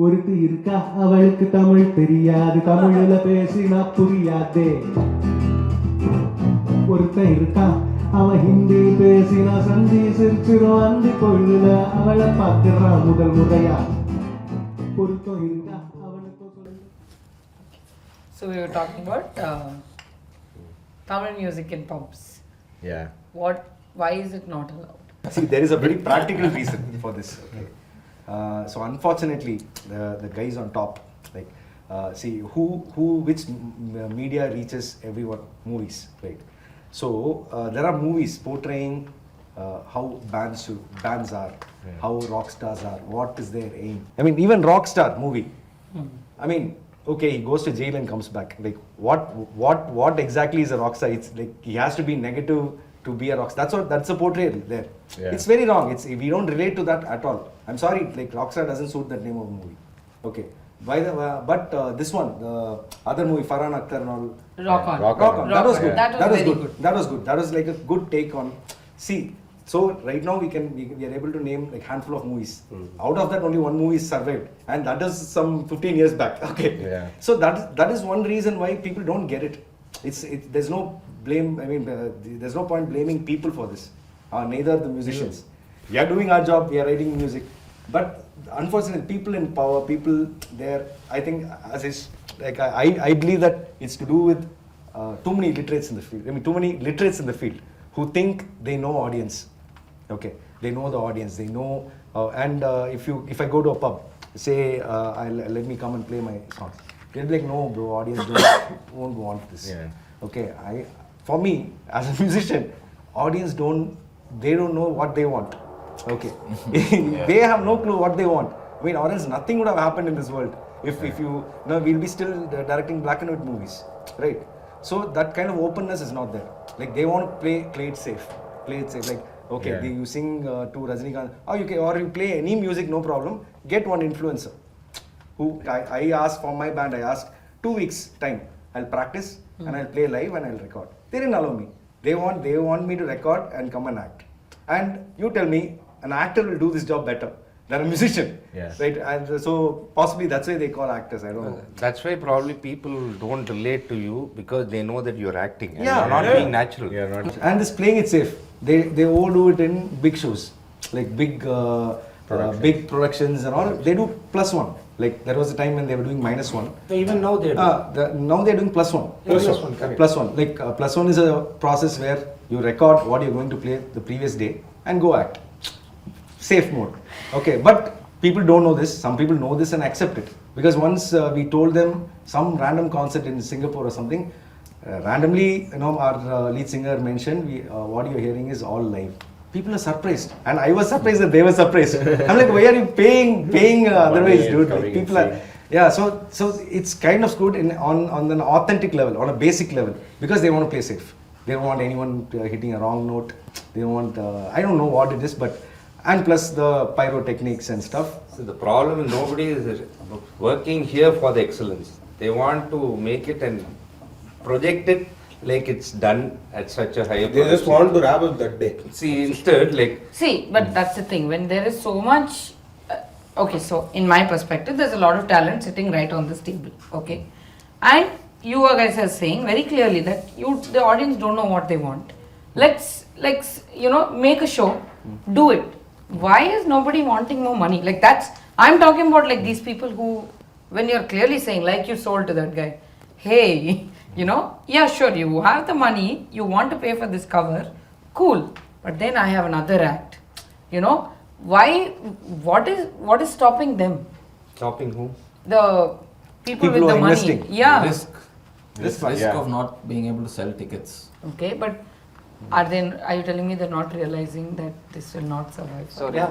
ஒருத்தி இருக்கா அவளுக்கு தமிழ் தெரியாது, தமிழ்ல பேசினா புரியாதே. ஒருத்தன் இருக்கா அவன் ஹிந்தி பேசினா சந்தி சிரிச்சிரும், அந்தி பொழுதுல அவளை பார்த்துறான் முதல் முறையா. ஒருத்தன் இருக்கா அவனுக்கு. So we were talking about Tamil music in pubs. Yeah. Why is it not allowed? See, there is a very practical reason for this. Okay. So unfortunately, the guys on top, like, see which media reaches everyone? Movies, right? So there are movies portraying how bands are, how rock stars are, what is their aim. I mean, even Rockstar movie. I mean, okay, he goes to jail and comes back. Like, what exactly is a rock star? It's like he has to be negative to be a rock star. That's a portrayal there. Yeah. It's very wrong. We don't relate to that at all. I'm sorry, like Rockstar doesn't suit that name of a movie. Okay. But this one, the other movie, Farhan Akhtar and all. Rock on. That was good. That was good. That was good. That was like a good take on. See, so right now we are able to name like handful of movies. Out of that, only one movie survived, and that is some 15 years back. Okay. Yeah. So that is one reason why people don't get it. There's no blame. I mean, there's no point blaming people for this. Neither the musicians. We are doing our job. We are writing music, but unfortunately, people in power, people there. I think I believe that it's to do with too many literates in the field. I mean, too many literates in the field who think they know audience. Okay, they know the audience. They know, and if I go to a pub, say, let me come and play my songs. They'll be like, no, bro, audience won't want this. Yeah. Okay, for me as a musician, audience don't know what they want. Okay, they have no clue what they want. I mean, or else nothing would have happened in this world if you know, we'll be still directing black and white movies, right? So that kind of openness is not there. Like, they want to play it safe. Like, okay, you sing to Rajinikanth, or you play any music, no problem. Get one influencer. Who I asked for my band, I asked 2 weeks time. I'll practice and I'll play live and I'll record. They didn't allow me. They want me to record and come and act. And you tell me, an actor will do this job better than a musician, right? And so possibly that's why they call actors. I don't know. That's why probably people don't relate to you, because they know that you're acting and you're not being natural. And this playing it safe. They all do it in big shows, like big productions and all. They do +1. Like, there was a time when they were doing -1. So even now they do. Now they're doing +1. +1. Like, +1 is a process where you record what you're going to play the previous day and go act. Safe mode. Okay, but people don't know this. Some people know this and accept it. Because once we told them some random concert in Singapore or something, randomly, you know, our lead singer mentioned, what you're hearing is all live. People are surprised, and I was surprised that they were surprised. I'm like, why are you paying otherwise, dude? Like, people are, so it's kind of good on an authentic level, on a basic level, because they want to play safe. They don't want anyone hitting a wrong note. They don't want, I don't know what it is, but, and plus the pyrotechnics and stuff. So the problem is nobody is working here for the excellence. They want to make it and project it like it's done at such a higher They just want to wrap up that day. See, instead, like... See, but that's the thing. When there is so much... okay, so in my perspective, there's a lot of talent sitting right on this table. Okay? And you guys are saying very clearly that the audience don't know what they want. Let's make a show. Do it. Why is nobody wanting more money? Like, I'm talking about like these people who, when you're clearly saying, like you sold to that guy, hey, yeah, sure, you have the money, you want to pay for this cover, cool, but then I have another act. Why? What is stopping them? Stopping who? The people with the money. Investing. Yeah. Risk of not being able to sell tickets. Okay, but are you telling me they're not realizing that this will not survive? Sorry.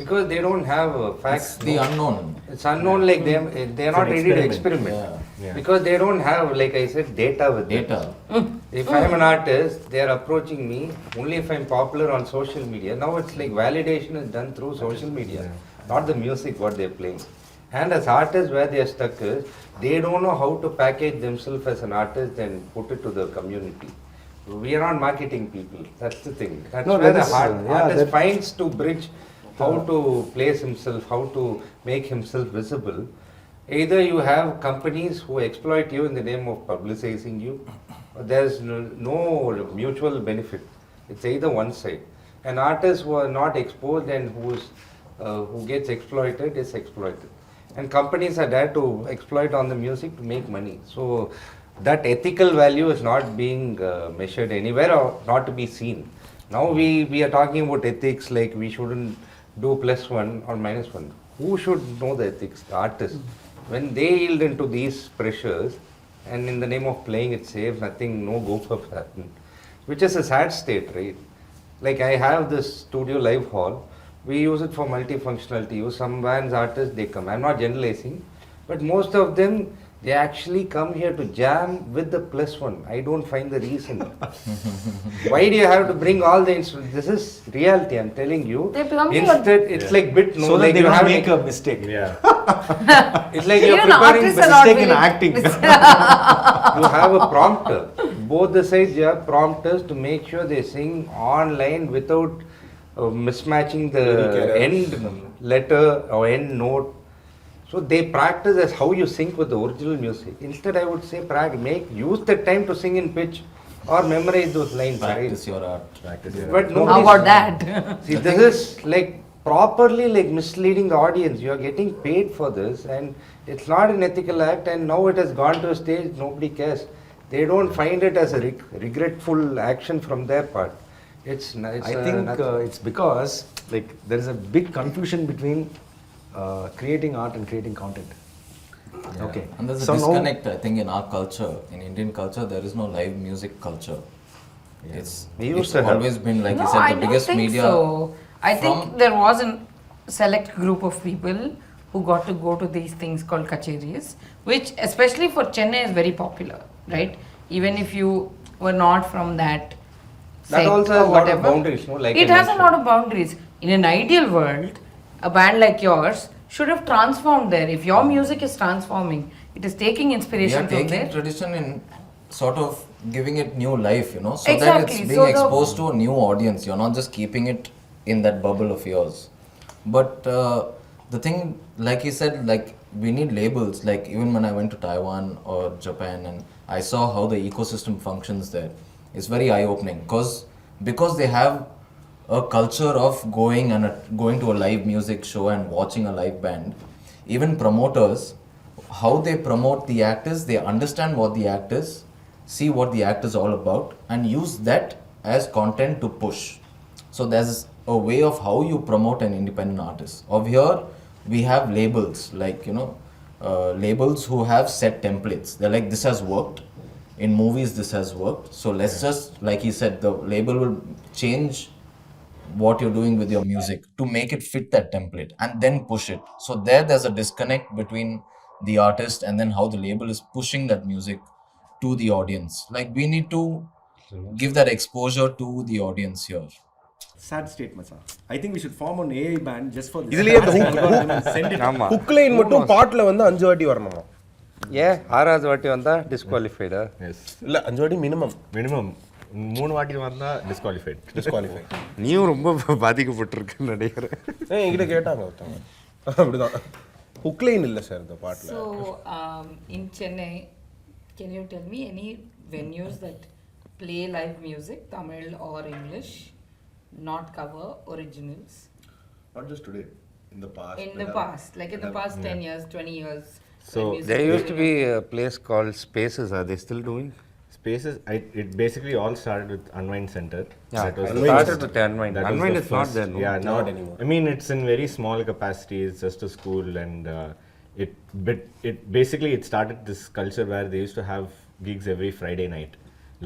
Because they don't have facts. It's the unknown. It's unknown, like they're not ready to experiment. Because they don't have, like I said, data with data. If I'm an artist, they're approaching me only if I'm popular on social media. Now it's like validation is done through social media, not the music what they're playing. And as artists, where they are stuck is, they don't know how to package themselves as an artist and put it to the community. We are not marketing people. That's the thing. That's where the artist finds to bridge how to place himself, how to make himself visible. Either you have companies who exploit you in the name of publicizing you, or there's no mutual benefit. It's either one side. An artist who are not exposed and who gets exploited is exploited. And companies are there to exploit on the music to make money. So that ethical value is not being measured anywhere or not to be seen. Now we are talking about ethics, like we shouldn't do +1 or -1. Who should know the ethics? The artist. When they yield into these pressures and in the name of playing it safe, nothing, no go-ups happen. Which is a sad state, right? Like I have this studio live hall. We use it for multifunctionality use. Some bands, artists, they come. I'm not generalizing, but most of them, they actually come here to jam with the +1. I don't find the reason. Why do you have to bring all the instruments? This is reality, I'm telling you. Instead, it's like bit no. So like that they you don't have make a mistake. Yeah. It's like You you're know, preparing artists are not Mistake in willing- acting. you have a prompter. Both the sides, you have prompters to make sure they sing online without mismatching the end letter or end note. So they practice as how you sync with the original music. Instead, I would say use the time to sing in pitch or memorize those lines. Practice Right? your art. But How nobody. about that? See, this is like properly like misleading the audience. You are getting paid for this, and it's not an ethical act. And now it has gone to a stage nobody cares. They don't find it as a regretful action from their part. I think it's because like there is a big confusion between creating art and creating content. Yeah. Okay. And there's a So now- disconnect, I think, in our culture. In Indian culture, there is no live music culture. We used It's to have- always been, like No, you said, I the don't biggest think media. so. I from- think there was a select group of people who got to go to these things called kacheris, which especially for Chennai is very popular, right? Even if you were not from that That sect also or has a lot of whatever, boundaries, no? Like it I has a mentioned. lot of boundaries. In an ideal world, a band like yours should have transformed there. If your music is transforming, it is taking We inspiration are from taking there. tradition and sort of giving it new life, so that Exactly. it's So being the- exposed to a new audience. You're not just keeping it in that bubble of yours. But the thing, like you said, like we need labels. Like even when I went to Taiwan or Japan and I saw how the ecosystem functions there, it's very eye-opening because they have a culture of going to a live music show and watching a live band. Even promoters, how they promote the act is, they understand what the act is, see what the act is all about, and use that as content to push. So there's a way of how you promote an independent artist. Over here, we have labels, like, labels who have set templates. They're like, this has worked. In movies, this has worked. So let's just, like he said, the label will change what you're doing with your music to make it fit that template and then push it. So there's a disconnect between the artist and then how the label is pushing that music to the audience. Like we need to give that exposure to the audience here. Sad state, Macha. I think we should form an AI band just for this. இதுலயே இந்த Send it. ஆமா. hook line மட்டும் பாட்டுல வந்து 5 வாட்டி வரணுமா? ஏன் ஆறாவது வாட்டி வந்தா டிஸ்குவாலிஃபைடா? Yes. இல்ல 5 வாட்டி மினிமம் 3 வாட்டி வந்தா டிஸ்குவாலிஃபை. நீயும் ரொம்ப பாதிக்கப்பட்டிருக்குன்னு நினைக்கிறேன். என்கிட்ட கேட்டாங்க ஒருத்தவங்க. அப்படிதான். hook line இல்ல சார் இந்த பாட்டுல. So, in Chennai, can you tell me any venues that play live music, Tamil or English, not cover originals? Not just today, in the past. In the past, like in the past 10 years, 20 years. So, when music There was used to really be a place called Spaces. Are they still doing? Spaces, it basically all started with Unwind Center. Yeah, That was it the started first- with Unwind. that was Unwind the is not first- there, no? Yeah, Not anymore. I mean, it's in very small capacity. It's just a school, and it basically it started this culture where they used to have gigs every Friday night,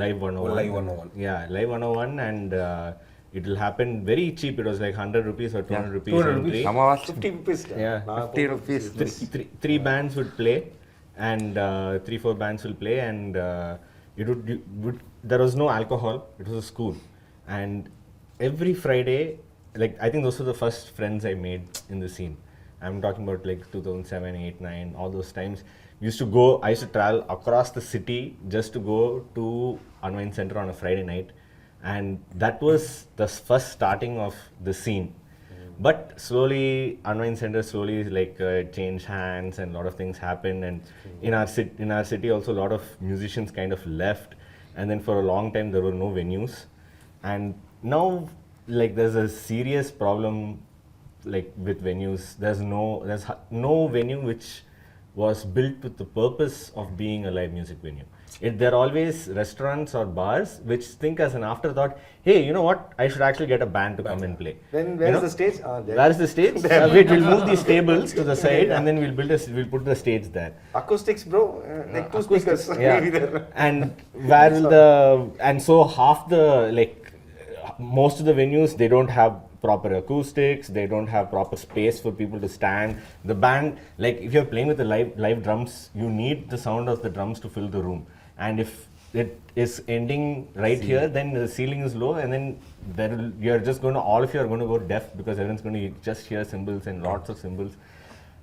live 101. Live 101. Yeah, live 101, and it will happen very cheap. It was like 100 rupees or 200 rupees 200 entry. rupees. Some of us 50 rupees. Yeah. 50 rupees. Three bands would play, and 3-4 bands will play, and there was no alcohol. It was a school, and every Friday, like I think those were the first friends I made in the scene. I'm talking about like 2007, 8, 9, all those times. I used to travel across the city just to go to Unwind Center on a Friday night, and that was the first starting of the scene. But slowly, Unwind Center slowly changed hands and a lot of things happened. And in our city also, a lot of musicians kind of left. And then for a long time, there were no venues. And now, there's a serious problem with venues. There's no venue which was built with the purpose of being a live music venue. There are always restaurants or bars which think as an afterthought, hey, you know what, I should actually get a band to come and play. Then where's the stage? There. Where's the stage? Wait, we'll move these tables to the side and then we'll put the stage there. Acoustics, bro. Two speakers. Yeah. Maybe there. And so half the most of the venues, they don't have proper acoustics, they don't have proper space for people to stand. The band, if you're playing with the live drums, you need the sound of the drums to fill the room. And if it is ending right here, then the ceiling is low, and then all of you are going to go deaf because everyone's going to just hear cymbals and lots of cymbals.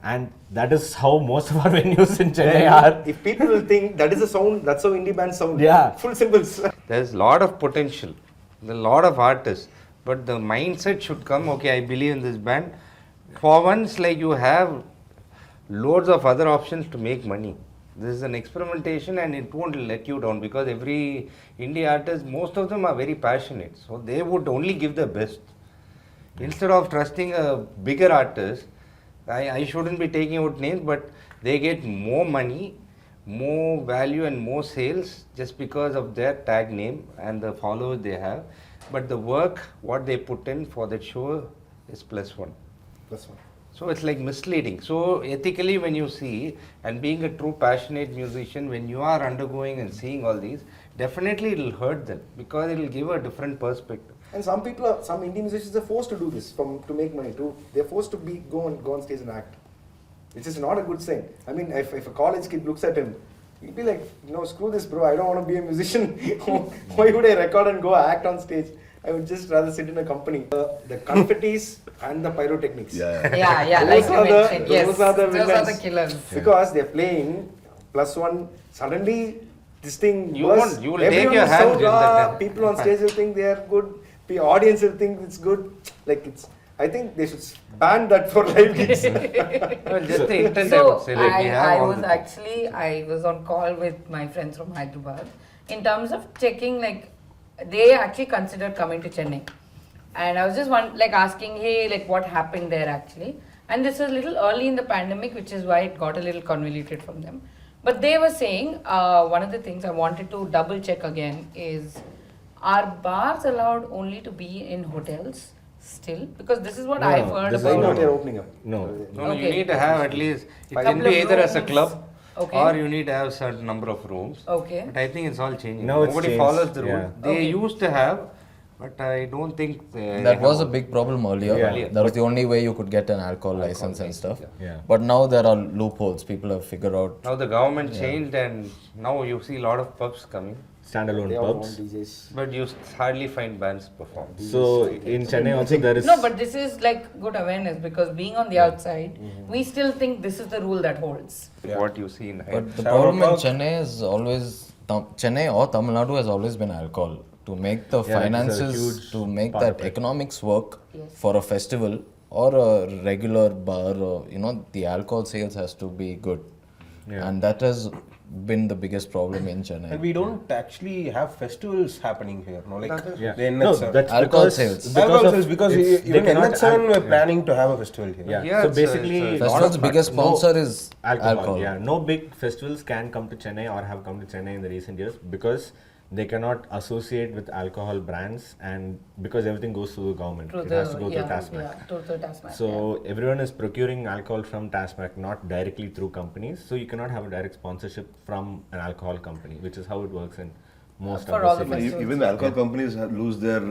And that is how most of our venues in Chennai are. If people will think that is the sound, that's how indie bands sound. Yeah. Full cymbals. There's a lot of potential, a lot of artists, but the mindset should come, okay, I believe in this band. For once, you have loads of other options to make money. This is an experimentation and it won't let you down because every indie artist, most of them are very passionate. So they would only give their best. Instead of trusting a bigger artist, I shouldn't be taking out names, but they get more money, more value and more sales just because of their tag name and the followers they have. But the work, what they put in for that show is +1. +1. So it's misleading. So ethically when you see, and being a true passionate musician, when you are undergoing and seeing all these, definitely it will hurt them because it will give a different perspective. And some indie musicians are forced to do this to make money too. They're forced to go on stage and act, which is not a good sign. I mean, if a college kid looks at him, he'll be like, screw this, bro. I don't want to be a musician. Why would I record and go act on stage? I would just rather sit in a company. The confettis and the pyrotechnics. Yeah, Those like you are mentioned. Yes, those are the those are villains. the killers. Because they're playing +1. Suddenly, this thing You bursts. will Everyone take your is hand so in raw. that. People on stage will think they are good. The audience will think it's good. I think they should ban that for live gigs. Well, just the intent I So would say, we have all the things. I was on call with my friends from Hyderabad in terms of checking, they actually considered coming to Chennai. And I was just asking, hey, what happened there actually? And this was a little early in the pandemic, which is why it got a little convoluted from them. But they were saying, one of the things I wanted to double check again is, are bars allowed only to be in hotels still? Because this is what I've heard this is about. Not they're opening up. No. No, you Okay. need to have at least, it can Couple be of either as a rooms. club Okay. or you need to have certain number of rooms. Okay. But I think it's all changing. Now it's Nobody changed, follows the rule. yeah. They Okay. used to have, but I don't think That was a big problem earlier. Yeah. That was the only way you could get an alcohol license and stuff. Yeah. But now there are loopholes. People have figured out. Now the government changed and now you see a lot of pubs coming. Standalone They have own pubs. DJs. But you hardly find bands perform. So in Chennai also there is... No, but this is good awareness because being on the outside, we still think this is the rule that holds. What you see in But the problem in Chennai is always Chennai or Tamil Nadu has always been alcohol. To make the Yeah, it's a finances, huge to make part that of it. economics work Yes. for a festival or a regular bar, or, the alcohol sales has to be good. Yeah. And that has been the biggest problem in Chennai. And we don't actually have festivals happening here, no? Yeah. The No, NH7. that's Alcohol because... sales. Alcohol sales, because it's- they even cannot NH7 were act- planning to have a festival here. Yeah, Yeah, so it's a- basically... it's a- lot Festival's of biggest no sponsor is alcohol. alcohol. Yeah, no big festivals can come to Chennai or have come to Chennai in the recent years because they cannot associate with alcohol brands and because everything goes through the government. It has to go through TASMAC. Through TASMAC. So everyone is procuring alcohol from TASMAC, not directly through companies. So you cannot have a direct sponsorship from an alcohol company, which is how it works in most For other all the cities. festivals. Even the alcohol companies lose their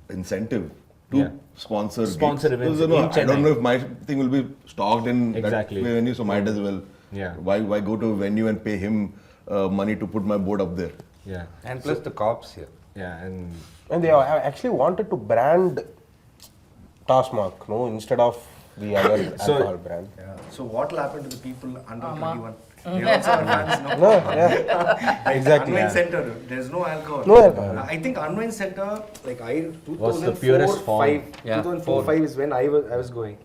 incentive to Yeah. sponsor Sponsor gigs. events So, no, in I Chennai. don't know if my thing will be stocked in Exactly. that venue, so might as well. Yeah. Why go to a venue and pay him money to put my board up there? Yeah, And plus the cops here. yeah, And they actually wanted to brand TASMAC, no, instead of the other So- alcohol brand. Yeah. So what will happen to the people under Ama. 21? They also are fans now. No, yeah. Exactly. Unwind Center, there's no alcohol. No alcohol. I think Unwind Center, like I, Was the 2004, purest form. 5, Yeah, 2004, 5 is when I was going.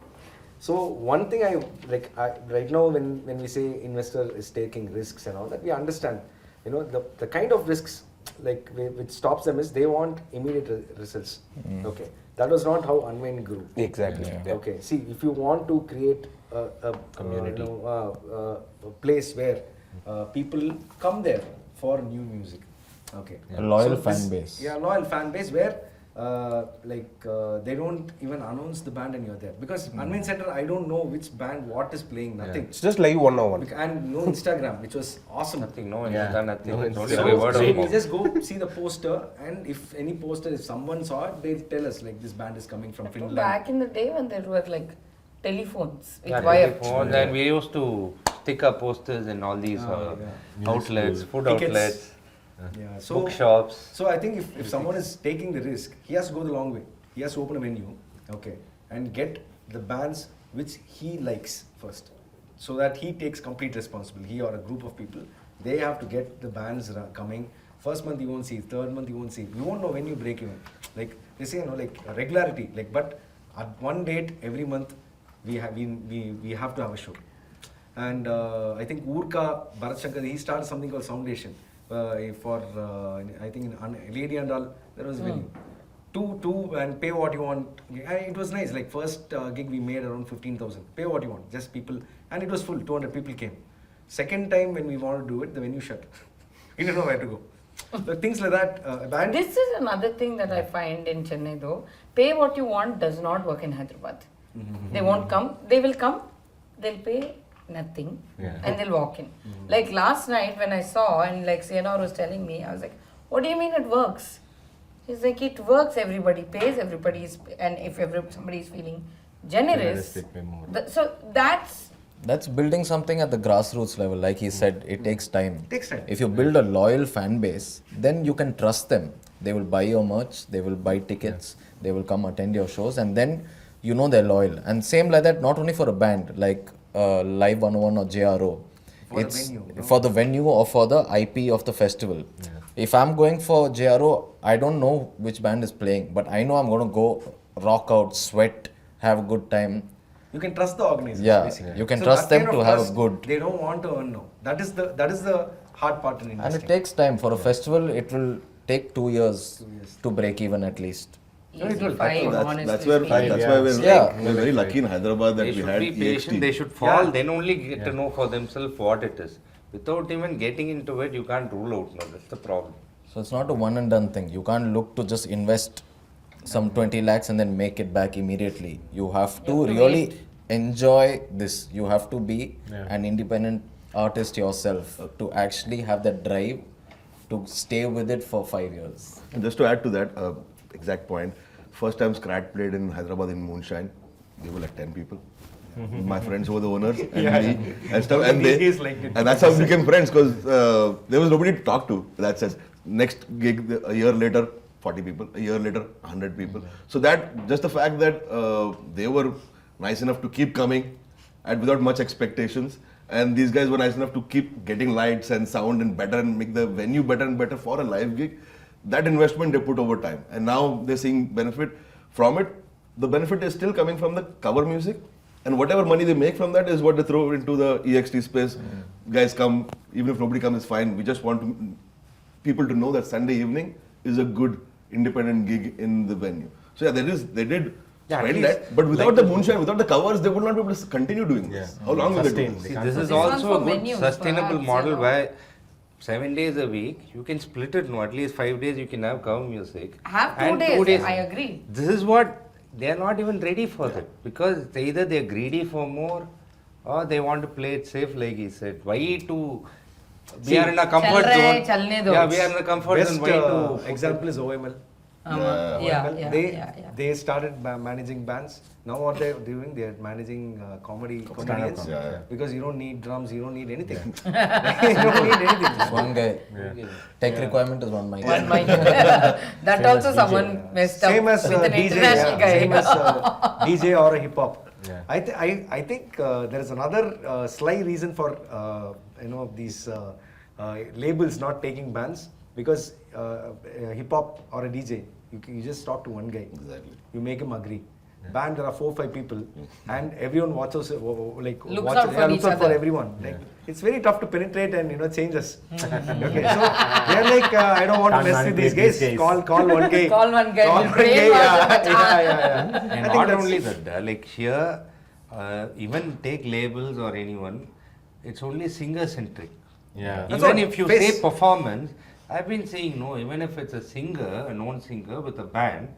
So one thing right now when we say investor is taking risks and all that, we understand, the kind of risks like which stops them is they want immediate results. Okay, that was not how Unwind grew. Exactly. Yeah. Yeah. Okay, see, if you want to create a Community. a place where people come there for new music. Okay, A loyal So fan this- base. Yeah, loyal fan base where they don't even announce the band and you're there because Unwind Center, I don't know which band what is playing, nothing. It's just live 1-on-1. And no Instagram, which was awesome. Nothing, no one Yeah. has done nothing. No It's one's only done by it. word So of we mouth. just go see the poster, and if someone saw it, they'll tell us like this band is coming from Finland. Back in the day when there were like telephones with Yeah, wire. telephones, and we used to stick up posters in all these outlets, food Tickets. outlets, Yeah, so bookshops. So I think if someone is taking the risk, he has to go the long way. He has to open a venue, okay, and get the bands which he likes first, so that he takes complete responsibility. He or a group of people, they have to get the bands coming. First month you won't see, third month you won't see. You won't know when you break even. Like they say, like regularity. Like but at one date every month, we have to have a show. And I think Urka Bharat Shankar, he started something called Soundation. For I think in Lady and all, there was venue. Two and pay what you want. And it was nice. Like first gig we made around 15,000. Pay what you want, just people, and it was full. 200 people came. Second time when we wanted to do it, the venue shut. We didn't know where to go. So things like that. Band. This is another thing that I find in Chennai though. Pay what you want does not work in Hyderabad. They won't come. They will come. They'll pay nothing and they'll walk in. Like last night when I saw and like Sienna was telling me, I was like, what do you mean it works? He's like, it works, everybody pays, and if somebody is feeling generous, Generous, they pay more. so That's building something at the grassroots level. Like he said, it takes time. It takes time. If you build a loyal fan base, then you can trust them. They will buy your merch, they will buy tickets, they will come attend your shows, and then you know they're loyal. And same like that, not only for a band like Live 101 or JRO. For the It's venue, no? for the venue or for the IP of the festival. If I'm going for JRO, I don't know which band is playing, but I know I'm going to go rock out, sweat, have a good time. You can trust the organizer. Yeah, basically. you can So trust that them kind to of have a trust, good- They don't want to earn now. That is the hard part in And investing. it takes time. For a festival, it will take 2 years 2 years. to break even at least. easy will. five, That's honestly where speaking. we're very lucky in Hyderabad that They we should had be patient, they EXT. should fall, Yeah. then only get to know for themselves what it is. Without even getting into it, you can't rule out. No, that's the problem. So it's not a one and done thing. You can't look to just invest some 20 lakhs and then make it back immediately. You have to have to really wait. enjoy this. You have to be an independent artist yourself to actually have that drive to stay with it for 5 years. And just to add to that exact point, first time Scrat played in Hyderabad in Moonshine, they were like 10 people. My friends were the owners and me and stuff, and He's like it. and that's how we became friends because there was nobody to talk to. That says next gig a year later, 40 people. A year later, 100 people. So that just the fact that they were nice enough to keep coming and without much expectations, and these guys were nice enough to keep getting lights and sound and better and make the venue better and better for a live gig. That investment they put over time, and now they're seeing benefit from it. The benefit is still coming from the cover music, and whatever money they make from that is what they throw into the EXT space. Guys come, even if nobody comes, it's fine. We just want people to know that Sunday evening is a good independent gig in the venue. So yeah, they did Yeah, at spend least that, but without the moonshine, without the covers, they would not be able to continue doing this. How long will they do Sustain. this? See, They this can't is This one's also a for good venues, sustainable perhaps, model you know. where 7 days a week you can split it. No, at least 5 days you can have cover music. Have 2 And days, I agree. This is what they are not even ready for that because either they are greedy for more or they want to play it safe, like he said. Why to? We are in a comfort Chal rahe, zone. chalne do. Yeah, we are in a comfort Best zone. Why to? example is OML. Yeah. They started managing bands. Now what they're doing, they're managing comedians. Yeah. Because you don't need drums, you don't need anything. You don't need anything. Just one guy. Tech requirement is one mic. One mic. That also someone messed up Same as with an DJ, international guy. same as DJ or a hip hop. Yeah. I think there is another sly reason for these labels not taking bands, because hip hop or a DJ, you just talk to one guy. Exactly. You make him agree. Band, there are 4-5 people, and everyone watches Looks out for each looks out for other. everyone. Like, it's very tough to penetrate and change us. Okay, so they're like, I don't want to mess with these guys. Call one guy. Call one guy. Call We'll one train guy. version. Yeah. And I think not that's- only that, like here, even take labels or anyone, it's only singer-centric. Yeah. That's Even what if you face- say performance, I've been saying no, even if it's a singer, a known singer with a band,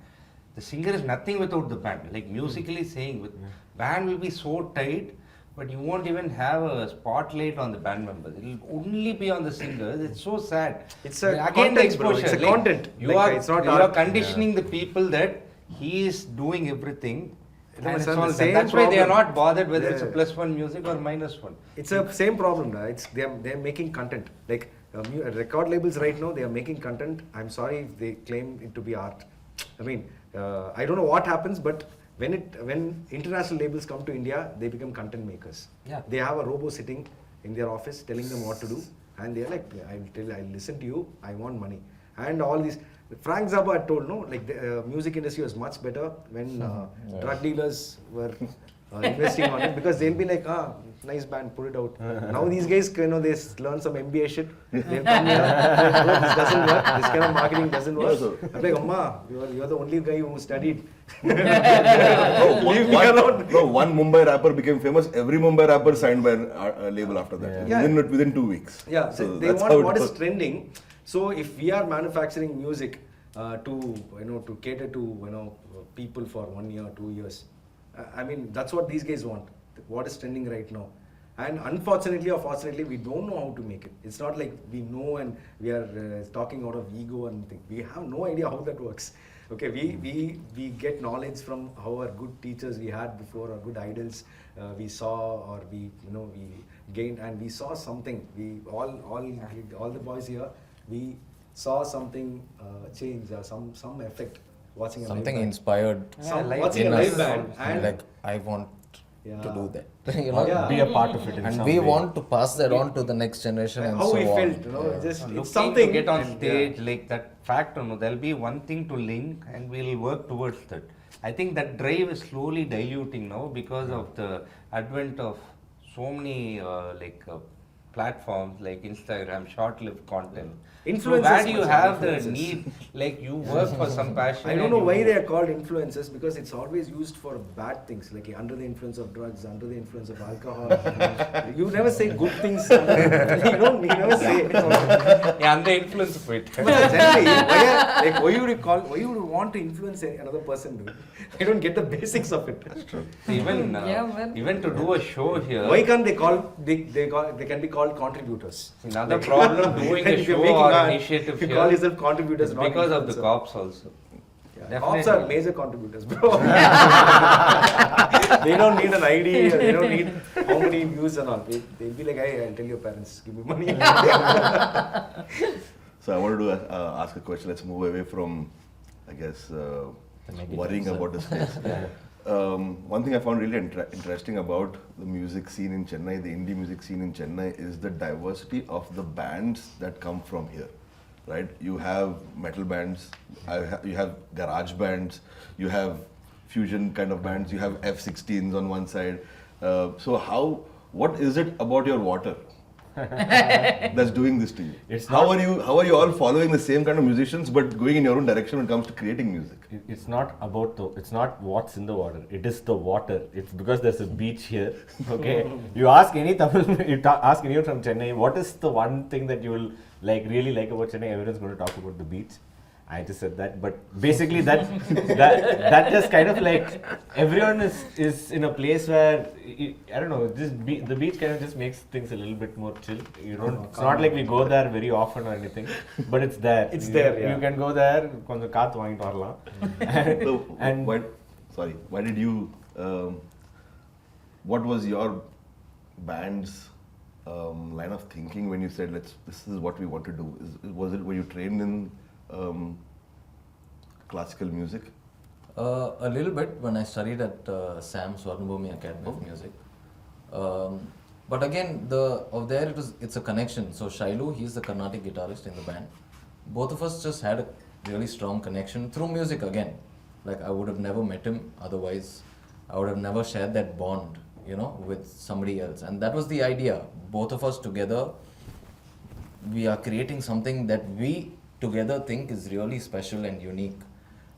the singer is nothing without the band. Like musically saying, with band will be so tight, but you won't even have a spotlight on the band members. It will only be on the singers. It's so sad. It's a Again the content, bro. exposure. It's a content. You Like, are it's not you are art. conditioning the people that he is doing everything. You And it's understand? all The that. same That's why they are problem. not bothered whether it's a Yeah. +1 music or -1. It's a same problem. They're making content. Like record labels right now, they are making content. I'm sorry if they claim it to be art. I mean, I don't know what happens, but when international labels come to India, they become content makers. Yeah. They have a robo sitting in their office telling them what to do, and they're like, I'll listen to you. I want money, and all these. Frank Zappa had told, no, like the music industry was much better when drug dealers were investing on it, because they'll be like, nice band, put it out. Now these guys, they learn some MBA shit. They'll come here, like, "Oh, this doesn't work. This kind of marketing doesn't work." Yeah, so- I'm like, Amma, you're the only guy who studied. Leave me alone. One Mumbai rapper became famous. Every Mumbai rapper signed by a label after that. Yeah. Within 2 weeks. Yeah, So they that's want how it what is goes. trending. So if we are manufacturing music to cater to people for 1 year, 2 years, I mean that's what these guys want. What is trending right now, and unfortunately or fortunately, we don't know how to make it. It's not like we know and we are talking out of ego and thing. We have no idea how that works. Okay, we get knowledge from our good teachers we had before, or good idols we saw, or we gained, and we saw something. We all the boys here, we saw something change, some effect watching a Something live band. inspired Watching a in live us, band, and like I want to Yeah. do that. You know, Yeah. Be a part of it in and some we way. want to pass that on to the next generation and how so we on. felt, Yeah. just Looking it's something to get on and, stage, like that fact, there'll be one thing to link and we'll work towards that. I think that drive is slowly diluting now because of the advent of so many platforms like Instagram, short-lived content. So Influencers where do you must have have the influencers. need, like you work for some passion? I don't and know you why do- they are called influencers, because it's always used for bad things, like under the influence of drugs, under the influence of alcohol. You never say good things. You never say. Yeah, under influence of it. But generally, why you would want to influence another person, dude? I don't get the basics of it. Even Yeah, man. even to do a show here. Why can't they can be called contributors? Another problem doing a If you're show making or art, initiative you here call yourself contributors, is not because of the influencer. cops also. Yeah, cops are Definitely. major contributors, bro. They don't need an ID, they don't need how many views and all. They'll be like, hey, I'll tell your parents, give me money. So I wanted to ask a question. Let's move away from, I guess, worrying about the space. One thing I found really interesting about the music scene in Chennai, the indie music scene in Chennai, is the diversity of the bands that come from here. Right? You have metal bands, you have garage bands, you have fusion kind of bands, you have F-16s on one side. So what is it about your water that's doing this to you? How are you all following the same kind of musicians but going in your own direction when it comes to creating music? It's not about it's not what's in the water. It is the water. It's because there's a beach here. Okay, you ask any Tamil, ask anyone from Chennai, what is the one thing that you will really like about Chennai? Everyone's going to talk about the beach. I just said that, but basically that just kind of like everyone is in a place where I don't know. The beach kind of just makes things a little bit more chill. It's not like we go there very often or anything, but it's there. It's there, yeah. You can go there. கொஞ்சம் காத்து வாங்கிட்டு வரலாம். So, why did you? What was your band's line of thinking when you said, this is what we want to do? Were you trained in classical music? A little bit when I studied at SAM, Swarnabhumi Academy of Music. But again, it's a connection. So Shailu, he's the Carnatic guitarist in the band. Both of us just had a really strong connection through music again. Like I would have never met him otherwise. I would have never shared that bond, with somebody else. And that was the idea. Both of us together, we are creating something that we together think is really special and unique.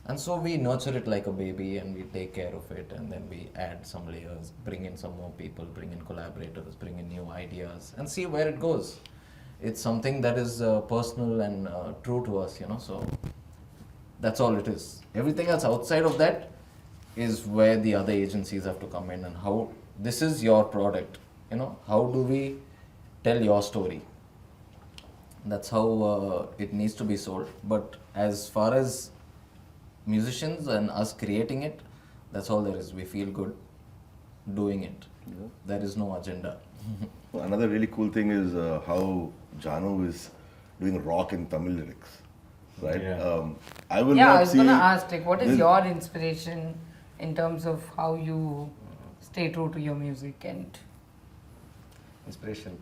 And so we nurture it like a baby and we take care of it, and then we add some layers, bring in some more people, bring in collaborators, bring in new ideas, and see where it goes. It's something that is personal and true to us, so that's all it is. Everything else outside of that is where the other agencies have to come in, and how this is your product, how do we tell your story? That's how it needs to be sold. But as far as musicians and us creating it, that's all there is. We feel good doing it. Yeah. There is no agenda. Well, another really cool thing is how Jhanu is doing rock in Tamil lyrics, right? Yeah. I will Yeah, not I was see going to ask, what is this- your inspiration in terms of how you stay true to your music and... Inspiration.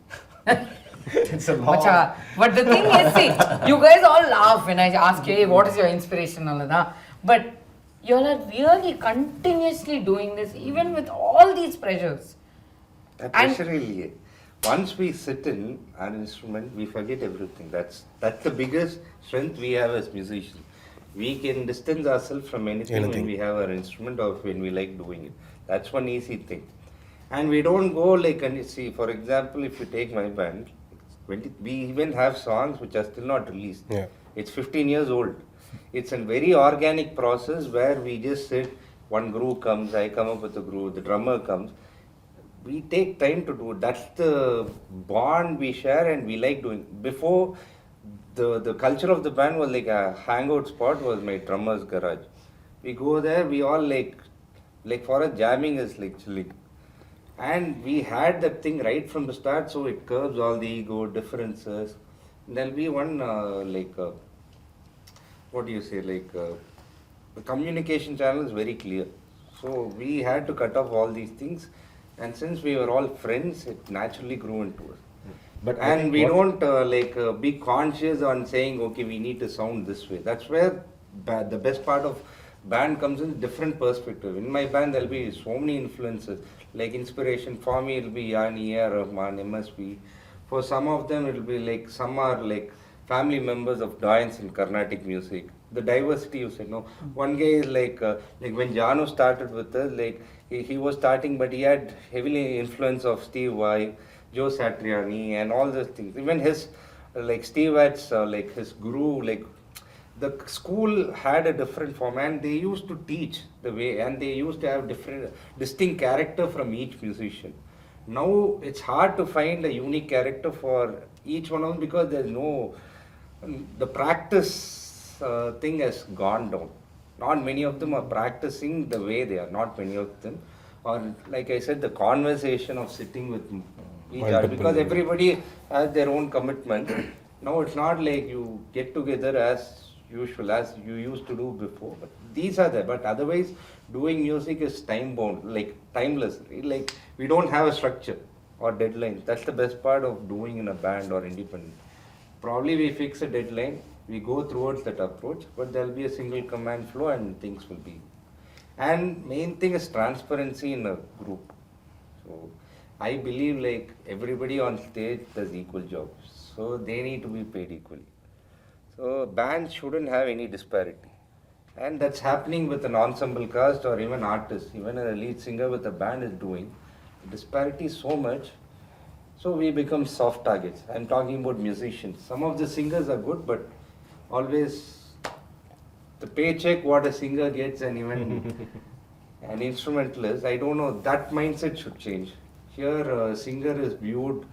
It's a long... Macha. But the thing is, see, you guys all laugh when I ask you, hey, what is your inspiration? But you all are really continuously doing this, even with all these pressures. That And- pressure really. Once we sit in an instrument, we forget everything. That's the biggest strength we have as musicians. We can distance ourselves from anything when we have our instrument or when we like doing it. That's one easy thing. And we don't go like, and see, for example, if you take my band, we even have songs which are still not released. Yeah. It's 15 years old. It's a very organic process where we just sit, one groove comes, I come up with a groove, the drummer comes. We take time to do it. That's the bond we share and we like doing. Before, the culture of the band was like a hangout spot was my drummer's garage. We go there, we all like for us jamming is like chilling. And we had that thing right from the start, so it curbs all the ego, differences. There'll be one, what do you say, the communication channel is very clear. So we had to cut off all these things. And since we were all friends, it naturally grew into us. But I And think we what- don't be conscious on saying, okay, we need to sound this way. That's where the best part of band comes in, different perspective. In my band, there'll be so many influences. Like inspiration, for me, it'll be Yanni, Rahman, MSP. For some of them, it'll be like, some are like family members of giants in Carnatic music. The diversity you said, no. One guy is like when Jhanu started with us, like he was starting, but he had heavily influence of Steve Vai, Joe Satriani, and all those things. Even his, like Steve Vai's, like his guru, like the school had a different form, and they used to teach the way, and they used to have different, distinct character from each musician. Now it's hard to find a unique character for each one of them because there's no, the practice thing has gone down. Not many of them are practicing the way they are, not many of them. Or like I said, the conversation of sitting with each other, because everybody has their own commitment. Now it's not like you get together as usual, as you used to do before. But these are there. But otherwise, doing music is time bound, like timeless. Like we don't have a structure or deadline. That's the best part of doing in a band or independent. Probably we fix a deadline, we go towards that approach, but there'll be a single command flow and things will be. And main thing is transparency in a group. So I believe like everybody on stage does equal jobs. So they need to be paid equally. So bands shouldn't have any disparity. And that's happening with an ensemble cast or even artists, even a lead singer with a band is doing. The disparity is so much, so we become soft targets. I'm talking about musicians. Some of the singers are good, but always the paycheck what a singer gets and even an instrumentalist, I don't know, that mindset should change. Here a singer is viewed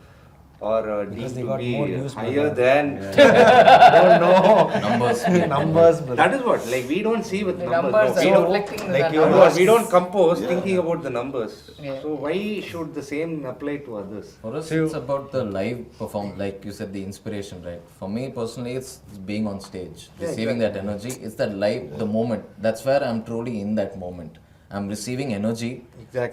or Because D they to got more be views, higher brother. than? I don't know. Numbers, brother. That is what, like we don't see with The numbers. numbers we are don't, reflecting like the you numbers. we don't compose thinking about the numbers. Yeah. So why should the same apply to others? For us, it's about the live perform, like you said, the inspiration, right? For me personally, it's being on stage, receiving that energy. It's that live, the moment. That's where I'm truly in that moment. I'm receiving energy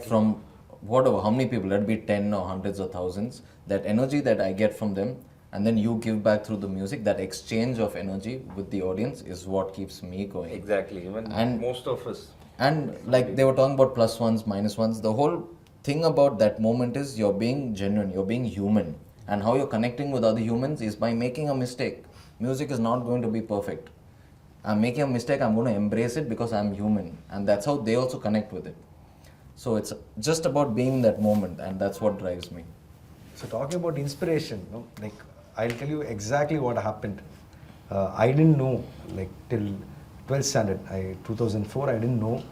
from whatever, how many people, let it be 10 or hundreds or thousands. That energy that I get from them, and then you give back through the music. That exchange of energy with the audience is what keeps me going. Exactly. Even And- most of us. And like they were talking about plus ones, minus ones, the whole thing about that moment is you're being genuine, you're being human. And how you're connecting with other humans is by making a mistake. Music is not going to be perfect. I'm making a mistake, I'm going to embrace it because I'm human. And that's how they also connect with it. So it's just about being in that moment, and that's what drives me. So talking about inspiration, no, like I'll tell you exactly what happened. I didn't know, like till 12th standard, 2004, I didn't know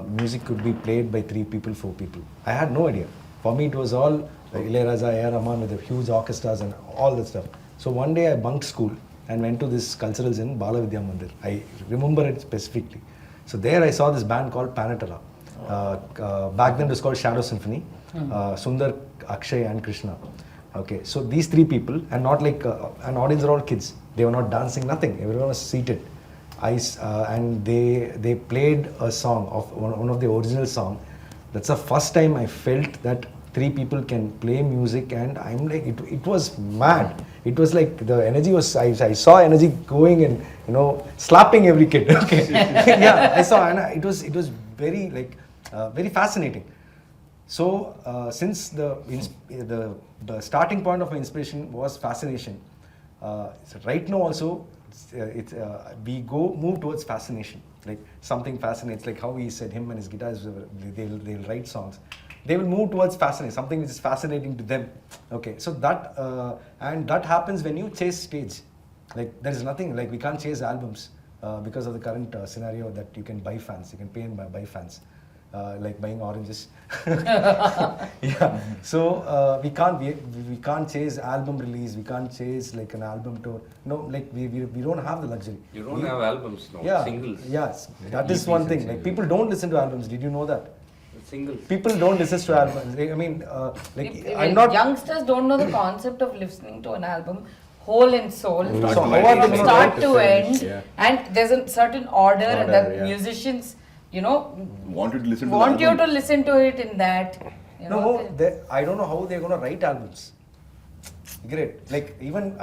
music could be played by 3 people, 4 people. I had no idea. For me, it was all like Ilayaraja, A.R. Rahman with the huge orchestras and all that stuff. So one day I bunked school and went to this culturals in Bala Vidya Mandir. I remember it specifically. So there I saw this band called Panatala. Back then it was called Shadow Symphony. Sundar, Akshay and Krishna. Okay, so these 3 people, and not like an audience are all kids. They were not dancing, nothing. Everyone was seated. And they played a song of one of the original song. That's the first time I felt that 3 people can play music, and I'm like, it was mad. It was like the energy was, I saw energy going and, slapping every kid. Okay, yeah, I saw, and it was very like very fascinating. So since the starting point of my inspiration was fascination, so right now also we move towards fascination. Like something fascinates, like how he said him and his guitars, they'll write songs. They will move towards fascinating, something which is fascinating to them. Okay, so that and that happens when you chase stage. Like there is nothing, like we can't chase albums because of the current scenario that you can buy fans, you can pay and buy fans. Like buying oranges. Yeah. So we can't chase album release. We can't chase like an album tour. No, like we don't have the luxury. You don't have albums now, yeah, singles. Yes, that is one thing. Like people don't listen to albums. Did you know that? Singles. People don't listen to albums. I mean, If youngsters don't know the concept of listening to an album whole and soul, So how are from they start to finish, end, yeah. and there's a certain order and that yeah. musicians, Wanted to listen to want the you album. to listen to it in that. I don't know how they're gonna write albums. Great. Like even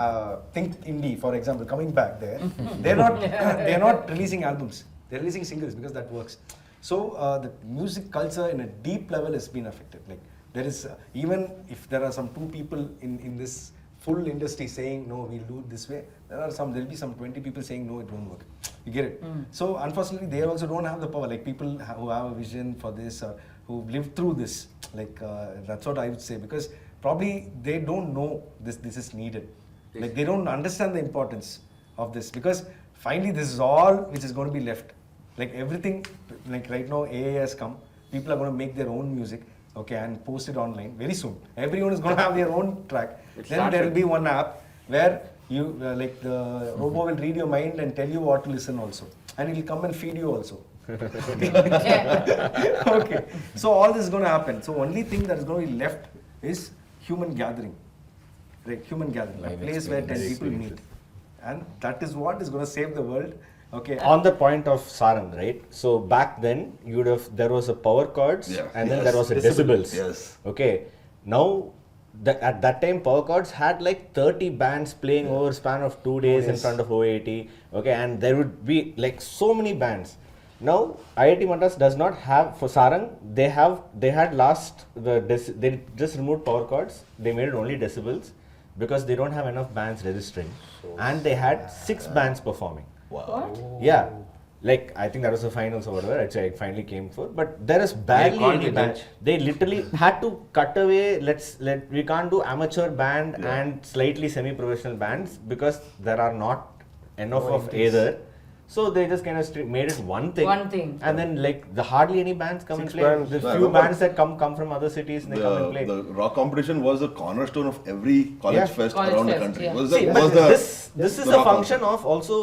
think indie, for example, coming back there, they're not releasing albums. They're releasing singles because that works. So the music culture in a deep level has been affected. Like there is even if there are some 2 people in this full industry saying no, we'll do it this way, there'll be some 20 people saying no, it won't work. You get it? So unfortunately they also don't have the power. Like people who have a vision for this or who've lived through this, like that's what I would say, because probably they don't know this is needed. Like they don't understand the importance of this, because finally this is all which is going to be left. Like everything, like right now AI has come, people are going to make their own music, okay, and post it online very soon. Everyone is going to have their own track. Then there will be one app where you like the robot will read your mind and tell you what to listen also, and it will come and feed you also. Okay, so all this is going to happen. So only thing that is going to be left is human gathering, like human gathering, a place where 10 people meet, and that is what is going to save the world. Okay. On the point of Sarang, right? So back then, there was a power chords, and then there was a decibels. Yes. Okay. Now, at that time, power chords had like 30 bands playing over a span of 2 days in front of OAT. Okay, and there would be like so many bands. Now, IIT Madras does not have, for Sarang, they had they just removed power chords. They made it only decibels because they don't have enough bands registering, and they had 6 bands performing. Wow. Yeah, like I think that was the finals or whatever, which I finally came for. But there is barely any band. They literally had to cut away. We can't do amateur band and slightly semi-professional bands because there are not enough of either. So they just kind of made it one thing. One thing. And then like the hardly any bands come and play. bands. The Yeah, few remember? bands that come from other cities and they come and play. The rock competition was the cornerstone of every college Yeah. fest College around the fest, country. yeah. Was See, the, but was the, this is the a rock function of also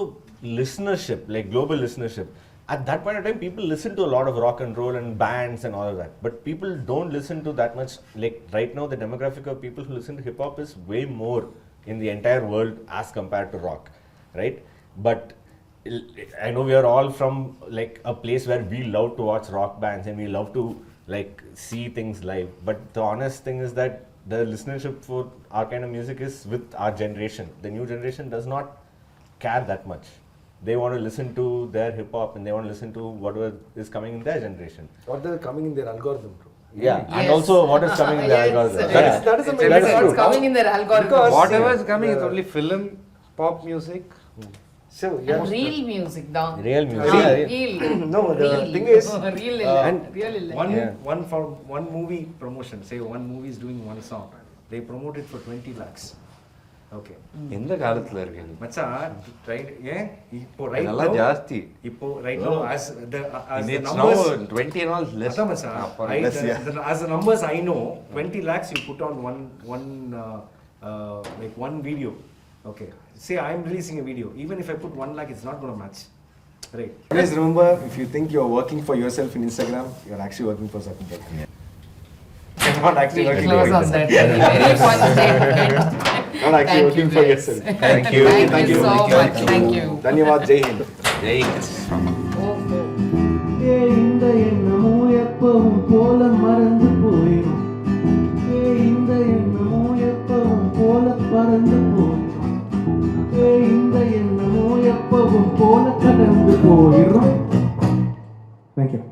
listenership, like global listenership. At that point of time, people listen to a lot of rock and roll and bands and all of that. But people don't listen to that much. Like right now, the demographic of people who listen to hip hop is way more in the entire world as compared to rock, right? But I know we are all from like a place where we love to watch rock bands and we love to like see things live. But the honest thing is that the listenership for our kind of music is with our generation. The new generation does not care that much. They want to listen to their hip hop and they want to listen to whatever is coming in their generation. What is coming in their algorithm, bro? Yeah, and Yes. also what is coming in their Yes. algorithm. Yeah. That is a main That is thing. true. What's coming in their algorithm? Because- Whatever is coming is Yeah. only film, pop music. So, And real music down. Real music. Real. Yeah, Real. No, the Real. thing is, real and real one Yeah. one for one movie promotion, say one movie is doing one song, they promote it for 20 lakhs. Okay. எந்த காலத்துல இருக்கு நீ? மச்சான் right ஏன் இப்போ right இதெல்லாம் ஜாஸ்தி. இப்போ right no as the It's now numbers 20 and all less. அதான் மச்சான் அப்ப less, yeah. as the numbers I know 20 lakhs you put on one like one video. Okay, say I'm releasing a video, even if I put 1 lakh it's not going to match, right? Guys, remember, if you think you're working for yourself in Instagram, you're actually working for something else. You're not actually We'll working close for on yourself. that very fun statement. Not actually Thank working you for guys. yourself. Thank you. Thank Thank you you. so much. Thank you. Dhanyavad, Jai Hind. Jai ஏ இந்த எண்ணமும் எப்பவும் போல மறந்து போயிடும். ஏ இந்த எண்ணமும் எப்பவும் போல பறந்து போயிடும். ஏ இந்த எண்ணமும் எப்பவும் போல கடந்து போயிடும். Thank you.